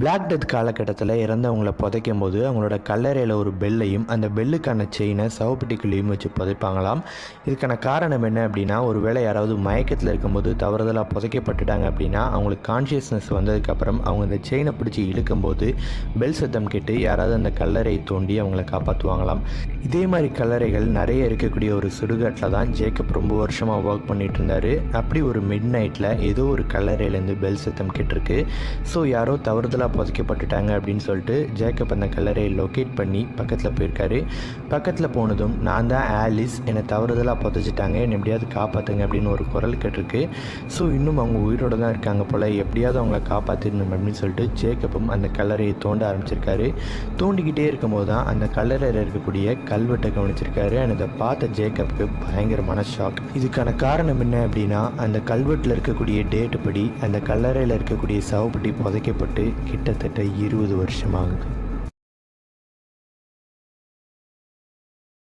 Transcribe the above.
Black death காலகட்டத்தில் இறந்தவங்களை புதைக்கும் போது அவங்களோட கல்லறையில் ஒரு பெல்லையும் அந்த பெல்லுக்கான செயினை சவப்பெட்டிக்குள்ளேயும் வச்சு புதைப்பாங்களாம். இதுக்கான காரணம் என்ன அப்படின்னா, ஒரு வேளை யாராவது மயக்கத்தில் இருக்கும்போது தவறுதலாக புதைக்கப்பட்டுட்டாங்க அப்படின்னா அவங்களுக்கு கான்ஷியஸ்னஸ் வந்ததுக்கப்புறம் அவங்க அந்த செயினை பிடிச்சி இழுக்கும்போது பெல் சத்தம் கேட்டு யாராவது அந்த கல்லறையை தோண்டி அவங்கள காப்பாற்றுவாங்களாம். இதே மாதிரி கல்லறைகள் நிறைய இருக்கக்கூடிய ஒரு சுடுகாட்டில் தான் ஜேக்கப் ரொம்ப வருஷமாக ஒர்க் பண்ணிட்டு இருந்தார். அப்படி ஒரு மிட் நைட்டில் ஏதோ ஒரு கல்லறையிலேருந்து பெல் சத்தம் கேட்டிருக்கு. ஸோ யாரோ தவறுதலாக புதைக்கப்பட்டுட்டாங்க அப்படின்னு சொல்லிட்டு ஜேக்கப் அந்த கல்லறையை லொக்கேட் பண்ணி பக்கத்தில் போயிருக்காரு. பக்கத்தில் போனதும், நான் தான் ஆலிஸ், என்னை தவறுதலாக புதைச்சிட்டாங்க, என்னை எப்படியாவது காப்பாற்றுங்க அப்படின்னு ஒரு குரல் கேட்டிருக்கு. ஸோ இன்னும் அவங்க உயிரோடு தான் இருக்காங்க போல், எப்படியாவது அவங்கள காப்பாற்றிடணும் அப்படின்னு சொல்லிட்டு ஜேக்கப்பும் அந்த கல்லறையை தோண்ட ஆரம்பிச்சிருக்காரு. தோண்டிக்கிட்டே இருக்கும்போது தான் அந்த கல்லறையில் இருக்கக்கூடிய கல்வெட்டை கவனிச்சிருக்காரு. அதை பார்த்த ஜேக்கப்புக்கு பயங்கரமான ஷாக். இதுக்கான காரணம் என்ன அப்படின்னா, அந்த கல்வெட்டில் இருக்கக்கூடிய டேட்டு படி அந்த கல்லறையில் இருக்கக்கூடிய சவப்பெட்டி புதைக்கப்பட்டு கிட்டத்தட்ட 20 வருஷம் ஆகுது.